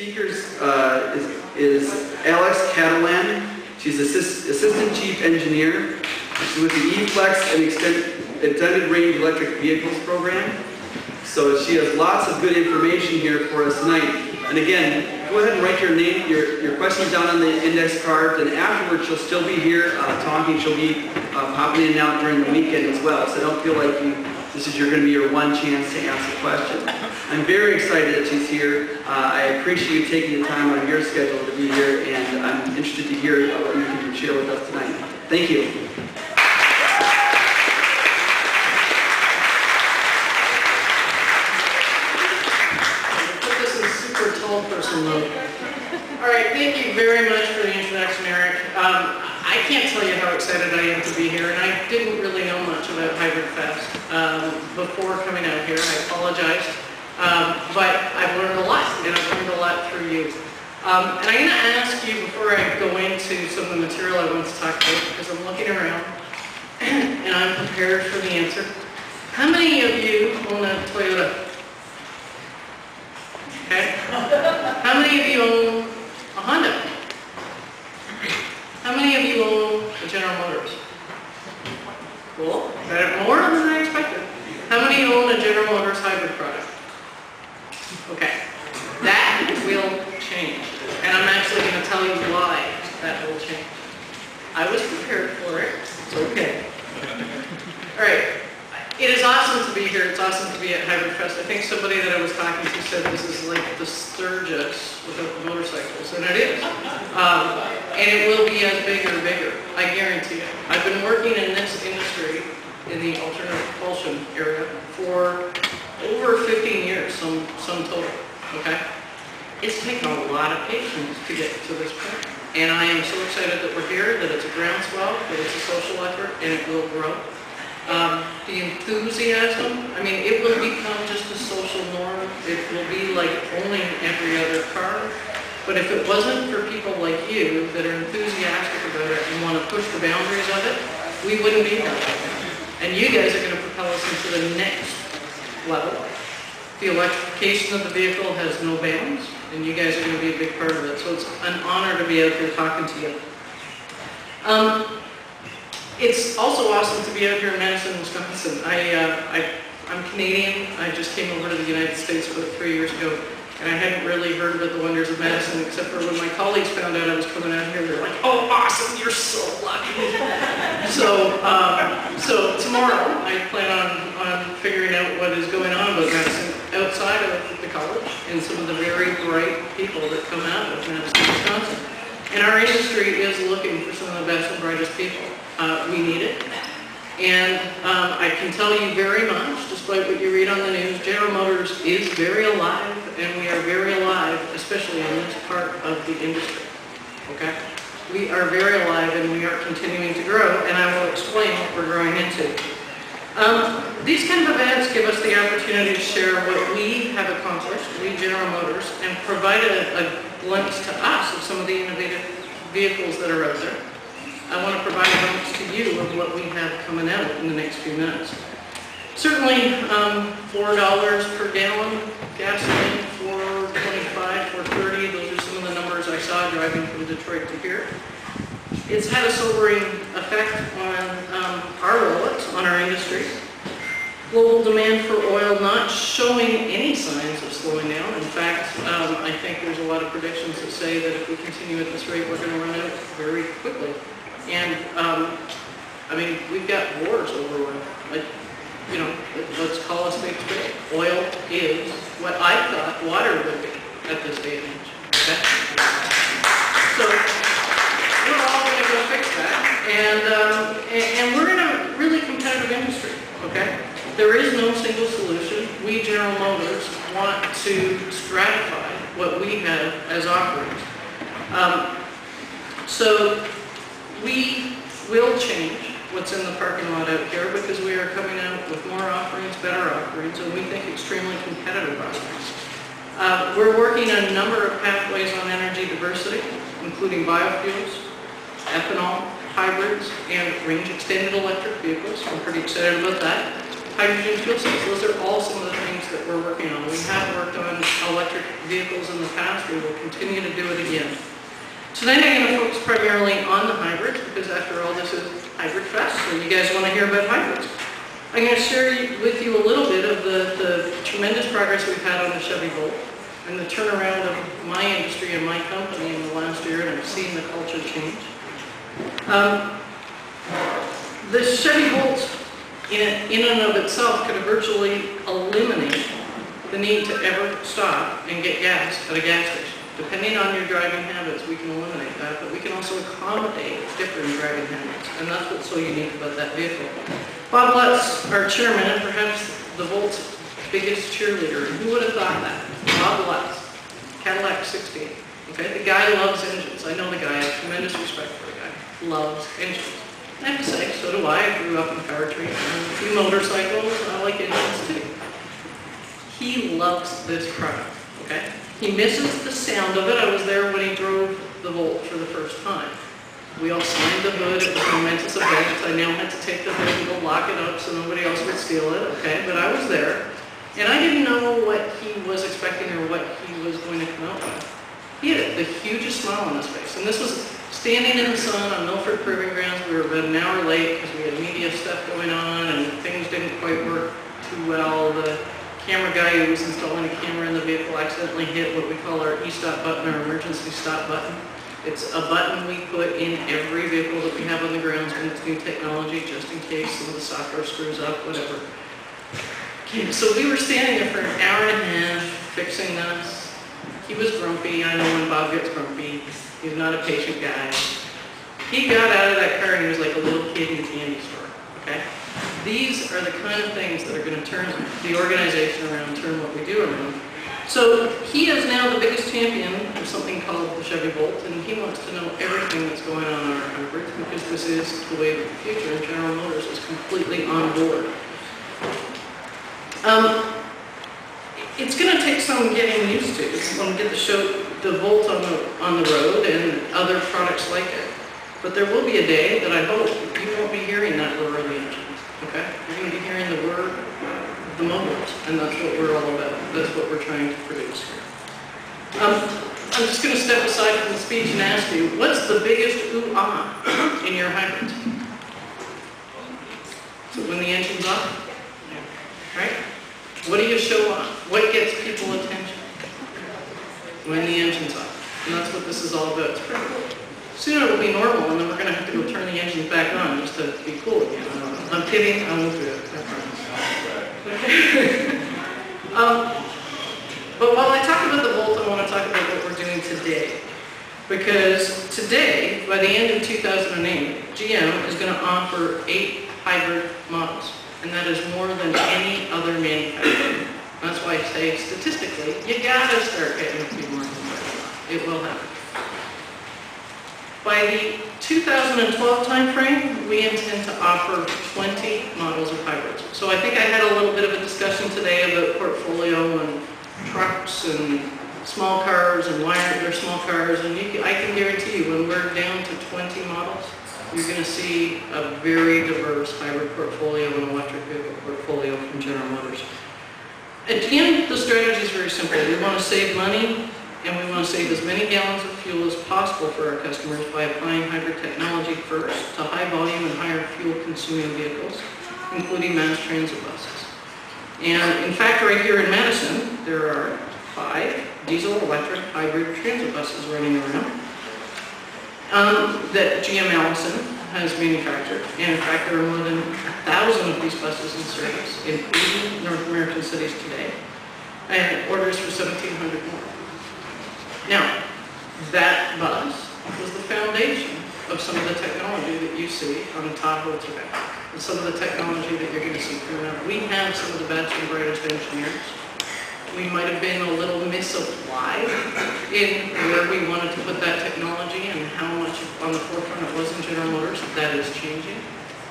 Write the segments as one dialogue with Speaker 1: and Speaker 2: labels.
Speaker 1: speakers is Alex Cattelan. She's Assistant Chief Engineer. She's with the E-Flex and Extended Range Electric Vehicles Program. So she has lots of good information here for us tonight. And again, go ahead and write your name, your questions down on the index card, and afterwards she'll still be here talking. She'll be popping in and out during the weekend as well. So don't feel like this is going to be your one chance to ask a question. I'm very excited that she's here. I appreciate you taking the time on your schedule to be here, and I'm interested to hear what you can share with us tonight. Thank you.
Speaker 2: Tall person mode. All right, thank you very much for the introduction, Eric. I can't tell you how excited I am to be here, and I didn't really know much about Hybridfest before coming out here. I apologize, but I've learned a lot, and I've learned a lot through you. And I'm going to ask you, before I go into some of the material I want to talk about, because I'm looking around, and I'm prepared for the answer. How many of you own a Toyota? Okay. How many of you own a Honda? How many of you own a General Motors? Cool. That more than I expected. How many own a General Motors hybrid product? Okay. That will change. And I'm actually going to tell you why that will change. I was prepared for it. It's okay. All right. It is awesome to be here. It's awesome to be at Hybridfest. I think somebody that I was talking to said this is like the Sturgis without the motorcycles, and it is. And it will be as bigger and bigger, I guarantee it. I've been working in this industry, in the alternate propulsion area, for over 15 years, some total, okay? It's taken a lot of patience to get to this point. And I am so excited that we're here, that it's a groundswell, that it's a social effort, and it will grow. The enthusiasm, I mean, it will become just a social norm. It will be like owning every other car. But if it wasn't for people like you that are enthusiastic about it and want to push the boundaries of it, we wouldn't be here. And you guys are going to propel us into the next level. The electrification of the vehicle has no bounds, and you guys are going to be a big part of it. So it's an honor to be out here talking to you. It's also awesome to be out here in Madison, Wisconsin. I'm Canadian. I just came over to the United States about 3 years ago, and I hadn't really heard about the wonders of Madison, except for when my colleagues found out I was coming out here. They're like, "Oh, awesome! You're so lucky." So tomorrow I plan on figuring out what is going on about Madison outside of the college and some of the very bright people that come out of Madison, Wisconsin. And our industry is looking for some of the best and brightest people. We need it. And I can tell you very much, despite what you read on the news, General Motors is very alive, and we are very alive, especially in this part of the industry. Okay? We are very alive, and we are continuing to grow, and I will explain what we're growing into. These kind of events give us the opportunity to share what we have accomplished, we General Motors, and provide a glimpse to us of some of the innovative vehicles that are out there. I want to provide a glimpse to you of what we have coming out in the next few minutes. Certainly, $4 per gallon gasoline, $4.25, $4.30. Those are some of the numbers I saw driving from Detroit to here. It's had a sobering effect on our wallets, on our industry. Global demand for oil not showing any signs of slowing down. In fact, I think there's a lot of predictions that say that if we continue at this rate, we're going to run out very quickly. And, I mean, we've got wars over oil. Like, you know, let's call a spade a spade. Oil is what I thought water would be at this day and age. Okay? So, we're all going to go fix that. And we're in a really competitive industry. Okay? There is no single solution. We, General Motors, want to stratify what we have as offerings. So we will change what's in the parking lot out here because we are coming out with more offerings, better offerings, and we think extremely competitive offerings. We're working on a number of pathways on energy diversity, including biofuels, ethanol, hybrids, and range-extended electric vehicles. I'm pretty excited about that. hydrogen fuel cells. Those are all some of the things that we're working on. We have worked on electric vehicles in the past. We will continue to do it again. Tonight I'm going to focus primarily on the hybrids because after all this is Hybridfest, so you guys want to hear about hybrids. I'm going to share with you a little bit of the tremendous progress we've had on the Chevy Volt and the turnaround of my industry and my company in the last year, and I've seen the culture change. The Chevy Volt in and of itself could virtually eliminate the need to ever stop and get gas at a gas station. Depending on your driving habits, we can eliminate that, but we can also accommodate different driving habits, and that's what's so unique about that vehicle. Bob Lutz, our chairman, and perhaps the Volt's biggest cheerleader, who would have thought that? Bob Lutz, Cadillac 16. Okay, the guy loves engines. I know the guy. I have tremendous respect for the guy. Loves engines. I have to say, so do I. I grew up in powertrain and a few motorcycles. I like engines too. He loves this product. Okay. He misses the sound of it. I was there when he drove the Volt for the first time. We all signed the hood. It was a momentous event. I now had to take the hood and go lock it up so nobody else would steal it. Okay, but I was there, and I didn't know what he was expecting or what he was going to come out with. He had the hugest smile on his face, and this was standing in the sun on Milford Proving Grounds. We were about an hour late because we had media stuff going on, and things didn't quite work too well. The camera guy who was installing a camera in the vehicle accidentally hit what we call our e-stop button, our emergency stop button. It's a button we put in every vehicle that we have on the grounds when it's new technology, just in case some of the software screws up, whatever. Okay, so we were standing there for an hour and a half fixing this. He was grumpy. I know when Bob gets grumpy. He's not a patient guy. He got out of that car and he was like a little kid in a candy store. Okay? These are the kind of things that are going to turn the organization around, turn what we do around. So he is now the biggest champion of something called the Chevy Volt, and he wants to know everything that's going on in our hybrids because this is the way of the future, and General Motors is completely on board. It's going to take some getting used to. It's going to get the Volt on the road and other products like it. But there will be a day that I hope you won't be hearing that whir of the engine. Okay? You're going to be hearing the whir of the motors, and that's what we're all about. That's what we're trying to produce here. I'm just going to step aside from the speech and ask you, what's the biggest ooh-ah in your hybrids? So when the engine's off? Right? What do you show off? What gets people attention? When the engine's off. And that's what this is all about. It's pretty cool. Soon it'll be normal, and then we're going to have to go turn the engines back on just to be cool again. I'm kidding. I won't do it. I promise. But while I talk about the Volt, I want to talk about what we're doing today. Because today, by the end of 2008, GM is going to offer 8 hybrid models. And that is more than any other manufacturer. That's why I say, statistically, you gotta start getting a few more hybrids. It will happen. By the 2012 timeframe, we intend to offer 20 models of hybrids. So I think I had a little bit of a discussion today about portfolio and trucks and small cars and why aren't there small cars. And I can guarantee you, when we're down to 20 models, you're going to see a very diverse hybrid portfolio and electric vehicle portfolio from General Motors. At GM, the strategy is very simple. We want to save money, and we want to save as many gallons of fuel as possible for our customers by applying hybrid technology first to high volume and higher fuel consuming vehicles, including mass transit buses. And in fact, right here in Madison, there are 5 diesel-electric hybrid transit buses running around. That GM Allison has manufactured, and in fact there are more than 1,000 of these buses in service in 80 North American cities today, and orders for 1,700 more. Now, that bus was the foundation of some of the technology that you see on the Tahoe today, and some of the technology that you're going to see coming up. We have some of the best and brightest engineers. We might have been a little misapplied in where we wanted to put that technology and how much on the forefront it was in General Motors. That is changing.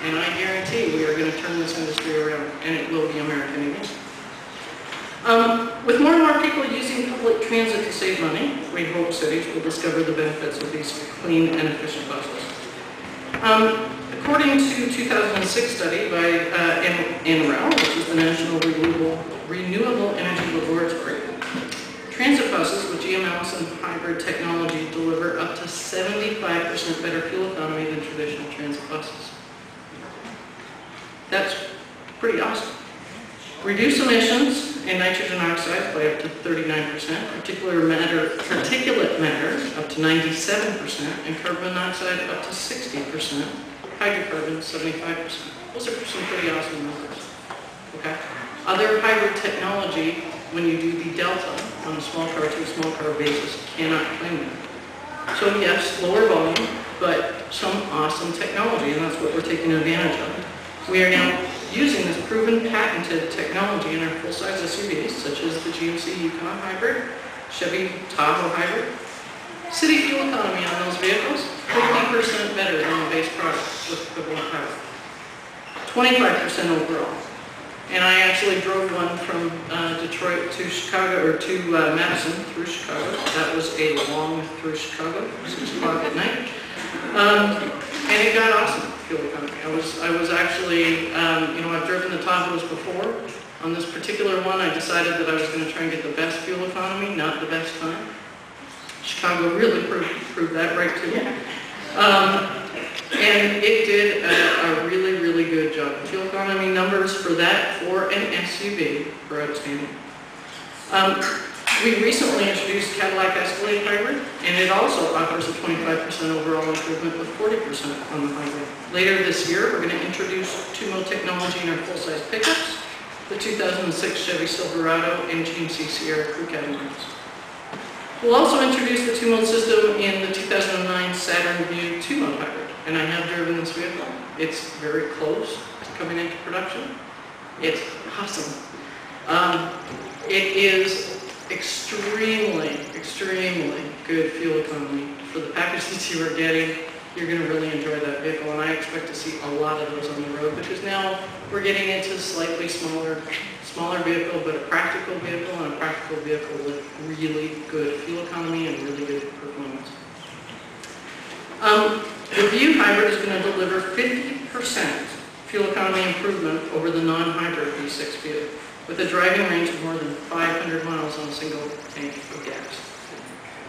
Speaker 2: And I guarantee we are going to turn this industry around, and it will be American again. With more and more people using public transit to save money, we hope cities will discover the benefits of these clean and efficient buses. According to 2006 study by NREL, which is the National Renewable Energy Laboratory, transit buses with GMLs and hybrid technology deliver up to 75% better fuel economy than traditional transit buses. That's pretty awesome. Reduce emissions and nitrogen oxides by up to 39%, particulate matter up to 97%, and carbon monoxide up to 60%, hydrocarbons 75%. Those are some pretty awesome numbers. Okay. Other hybrid technology, when you do the delta on a small car to a small car basis, cannot claim that. So yes, lower volume, but some awesome technology, and that's what we're taking advantage of. We are now using this proven patented technology in our full-size SUVs, such as the GMC Yukon Hybrid, Chevy Tahoe Hybrid. City fuel economy on those vehicles, 50% better than the base product with equivalent power. 25% overall. And I actually drove one from Detroit to Chicago, or to Madison through Chicago. That was a long through Chicago, 6 o'clock at night. And it got awesome fuel economy. I was actually, I've driven the Tahoes before. On this particular one, I decided that I was going to try and get the best fuel economy, not the best time. Chicago really proved that right too. And it did a really, really good job. The fuel economy numbers for that, for an SUV, were outstanding. We recently introduced Cadillac Escalade Hybrid, and it also offers a 25% overall improvement with 40% on the hybrid. Later this year, we're going to introduce 2-mode technology in our full-size pickups, the 2006 Chevy Silverado and GMC Sierra Crew Cab models. We'll also introduce the 2-mode system in the 2009 Saturn Vue 2-mode hybrid, and I have driven this vehicle. It's very close to coming into production. It's awesome. It is extremely, extremely good fuel economy. For the packages you are getting, you're going to really enjoy that vehicle, and I expect to see a lot of those on the road, because now we're getting into a slightly smaller vehicle, but a practical vehicle, and a practical vehicle with really good fuel economy and really good performance. The Vue Hybrid is going to deliver 50% fuel economy improvement over the non-hybrid V6 Vue, with a driving range of more than 500 miles on a single tank of gas.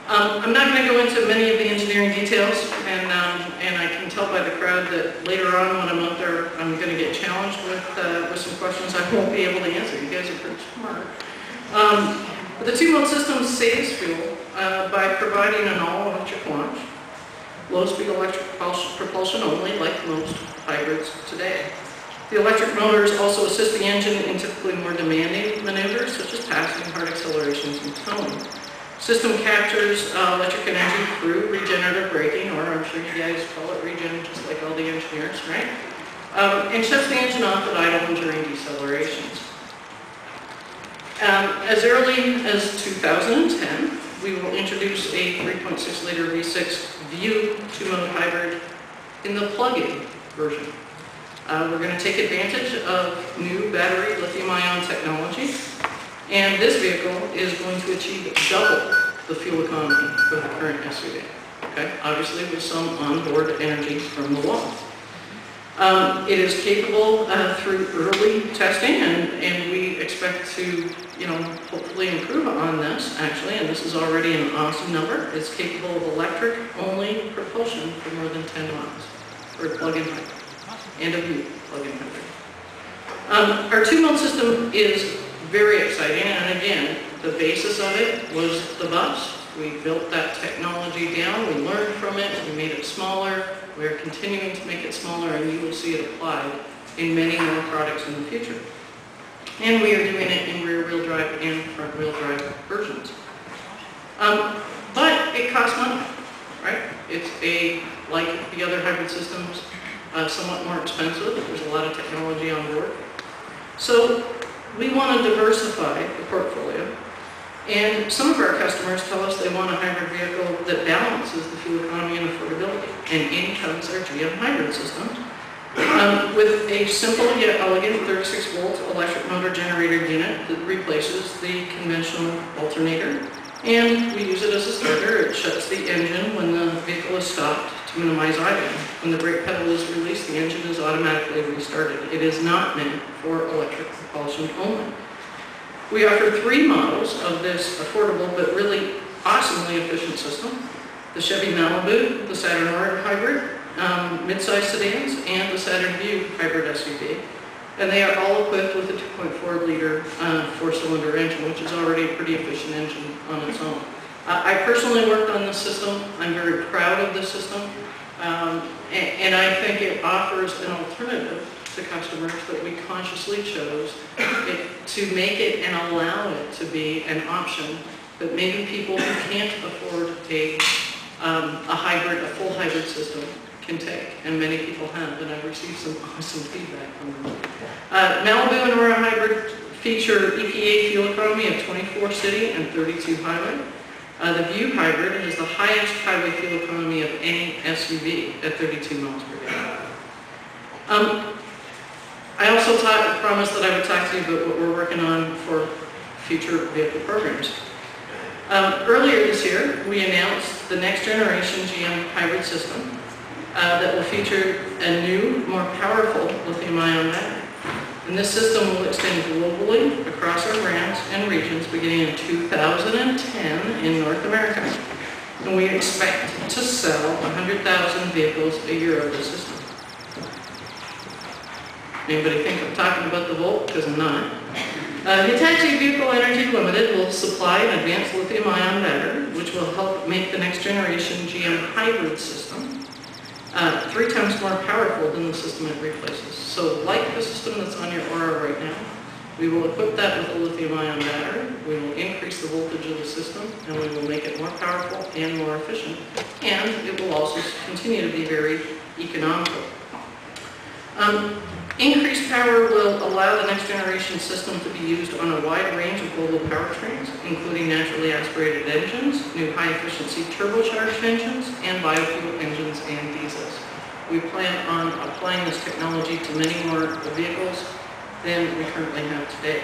Speaker 2: I'm not going to go into many of the engineering details, and I can tell by the crowd that later on when I'm out there, I'm going to get challenged with some questions I won't be able to answer. You guys are pretty smart. But the 2-mode system saves fuel by providing an all-electric launch, low-speed electric propulsion only, like most hybrids today. The electric motors also assist the engine in typically more demanding maneuvers, such as passing, hard accelerations, and towing. System captures electric energy through regenerative braking, or I'm sure you guys call it regen, just like all the engineers, right? And shuts the engine off at idle and during decelerations. As early as 2010, we will introduce a 3.6-liter V6 Vue 2-mode hybrid in the plug-in version. We're going to take advantage of new battery lithium-ion technology, and this vehicle is going to achieve double the fuel economy for the current SUV. Okay? Obviously with some onboard energy from the wall. It is capable through early testing, and we expect to, hopefully improve on this, actually, and this is already an awesome number. It's capable of electric-only propulsion for more than 10 miles for a plug-in hybrid, and a Vue plug-in hybrid. Our 2-mode system is very exciting, and again, the basis of it was the bus. We built that technology down, we learned from it, we made it smaller, we're continuing to make it smaller, and you will see it applied in many more products in the future. And we are doing it in rear-wheel drive and front-wheel drive versions. But it costs money, right? It's like the other hybrid systems, somewhat more expensive. There's a lot of technology on board. So we want to diversify the portfolio. And some of our customers tell us they want a hybrid vehicle that balances the fuel economy and affordability. And in comes our GM hybrid system with a simple yet elegant 36-volt electric motor generator unit that replaces the conventional alternator. And we use it as a starter. It shuts the engine when the vehicle is stopped to minimize idling. When the brake pedal is released, the engine is automatically restarted. It is not meant for electric propulsion only. We offer 3 models of this affordable but really awesomely efficient system: the Chevy Malibu, the Saturn Orin Hybrid, mid-size sedans, and the Saturn Vue Hybrid SUV. And they are all equipped with a 2.4-liter 4-cylinder engine, which is already a pretty efficient engine on its own. I personally worked on this system. I'm very proud of this system. And I think it offers an alternative to customers that we consciously chose to make it and allow it to be an option that maybe people who can't afford a hybrid, a full hybrid system can take, and many people have, and I've received some awesome feedback from them. Malibu and Aurora Hybrid feature EPA fuel economy of 24 city and 32 highway. The Vue Hybrid has the highest highway fuel economy of any SUV at 32 miles per gallon. I also promised that I would talk to you about what we're working on for future vehicle programs. Earlier this year, we announced the next generation GM hybrid system that will feature a new, more powerful lithium-ion battery. And this system will extend globally across our brands and regions beginning in 2010 in North America. And we expect to sell 100,000 vehicles a year of this system. Anybody think I'm talking about the Volt? Because I'm not. Hitachi Vehicle Energy Limited will supply an advanced lithium-ion battery, which will help make the next generation GM hybrid system 3 times more powerful than the system it replaces. So like the system that's on your Aura right now, we will equip that with a lithium-ion battery, we will increase the voltage of the system, and we will make it more powerful and more efficient. And it will also continue to be very economical. Increased power will allow the next generation system to be used on a wide range of global powertrains, including naturally aspirated engines, new high-efficiency turbocharged engines, and biofuel engines and diesels. We plan on applying this technology to many more vehicles than we currently have today.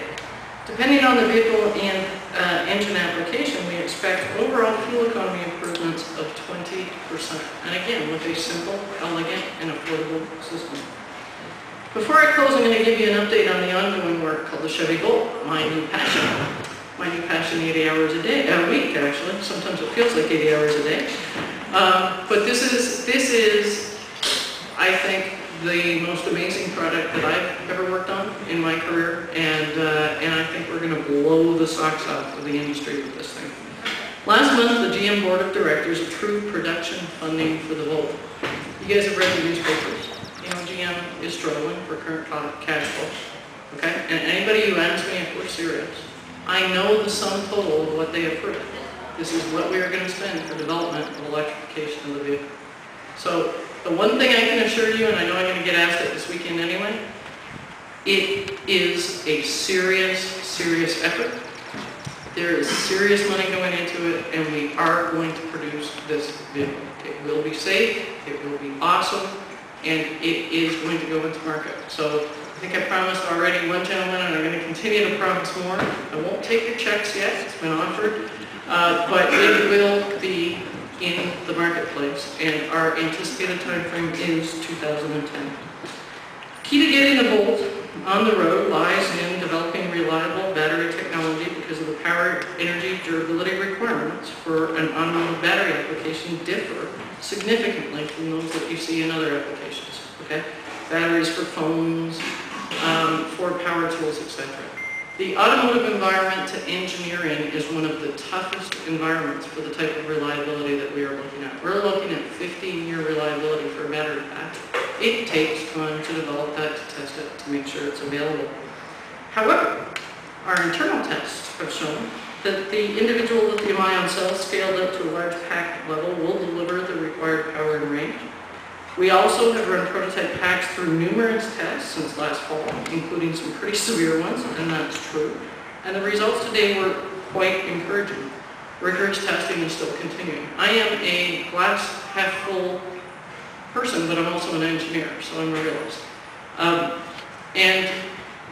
Speaker 2: Depending on the vehicle and engine application, we expect overall fuel economy improvements of 20%. And again, with a simple, elegant, and affordable system. Before I close, I'm going to give you an update on the ongoing work called the Chevy Volt, my new passion. My new passion, 80 hours a week actually. Sometimes it feels like 80 hours a day. But this is, I think, the most amazing product that I've ever worked on in my career, and I think we're going to blow the socks off of the industry with this thing. Last month, the GM Board of Directors approved production funding for the Volt. You guys have read the newspapers. You know, GM is struggling for current cash flow, okay? And anybody who asks me if we're serious, I know the sum total of what they approved. This is what we are going to spend for development of electrification of the vehicle. So the one thing I can assure you, and I know I'm going to get asked it this weekend anyway, it is a serious, serious effort. There is serious money going into it, and we are going to produce this vehicle. It will be safe, it will be awesome, and it is going to go into market. So I think I promised already one gentleman, and I'm going to continue to promise more. I won't take your checks yet, it's been offered, but it will be in the marketplace, and our anticipated time frame is 2010. Key to getting the Volt on the road lies in developing reliable battery technology because of the power, energy, durability requirements for an automotive battery application differ significantly from those that you see in other applications, okay? Batteries for phones, for power tools, etc. The automotive environment to engineer in is one of the toughest environments for the type of reliability that we are looking at. We're looking at 15-year reliability for a battery pack. It takes time to develop that, to test it, to make sure it's available. However, our internal tests have shown that the individual lithium-ion cells scaled up to a large pack level will deliver the required power and range. We also have run prototype packs through numerous tests since last fall, including some pretty severe ones, and that's true. And the results today were quite encouraging. Rigorous testing is still continuing. I am a glass half full person, but I'm also an engineer, so I'm a realist. And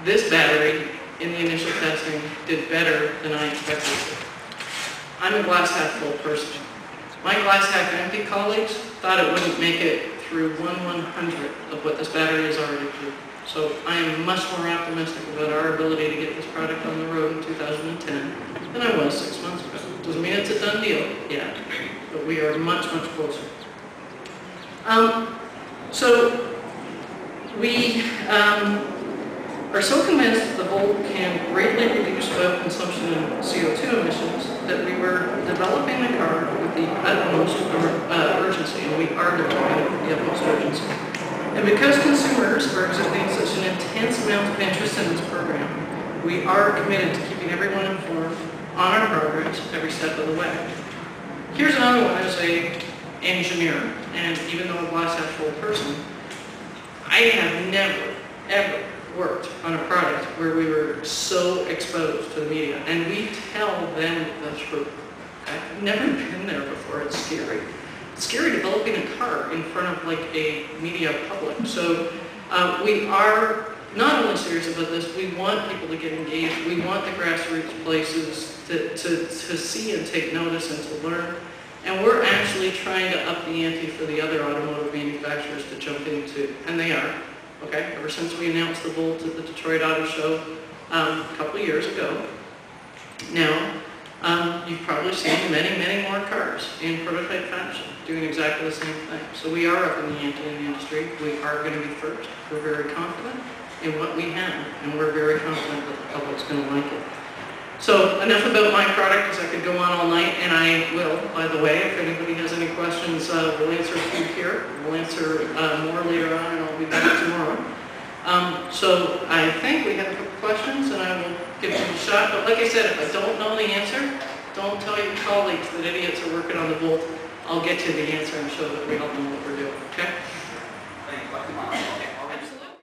Speaker 2: this battery, in the initial testing, did better than I expected it to. I'm a glass half full person. My glass half empty colleagues thought it wouldn't make it through 1/100th of what this battery is already through. So I am much more optimistic about our ability to get this product on the road in 2010 than I was 6 months ago. Doesn't mean it's a done deal, yeah, but we are much, much closer. So we are so convinced that the Volt can greatly reduce oil consumption and CO2 emissions that we were developing the car with the utmost urgency, and we are developing it with the utmost urgency. And because consumers are exhibiting such an intense amount of interest in this program, we are committed to keeping everyone informed on our progress every step of the way. Here's another one as an engineer, and even though a glass half full person, I have never, ever worked on a product where we were so exposed to the media, and we tell them the truth. I've never been there before. It's scary. It's scary developing a car in front of like a media public. So we are not only serious about this, we want people to get engaged. We want the grassroots places to see and take notice and to learn. And we're actually trying to up the ante for the other automotive manufacturers to jump into, and they are. Okay, ever since we announced the Volt at the Detroit Auto Show a couple of years ago. Now, you've probably seen many, many more cars in prototype fashion doing exactly the same thing. So we are up in the ante in the industry. We are going to be first. We're very confident in what we have, and we're very confident that the public's going to like it. So enough about my product, because I could go on all night, and I will, by the way. If anybody has any questions, we'll answer a few here. We'll answer more later on, and I'll be back tomorrow. So I think we have a couple questions, and I will give them a shot. But like I said, if I don't know the answer, don't tell your colleagues that idiots are working on the Volt. I'll get you the answer and show that we all know what we're doing, okay?
Speaker 3: Thank you.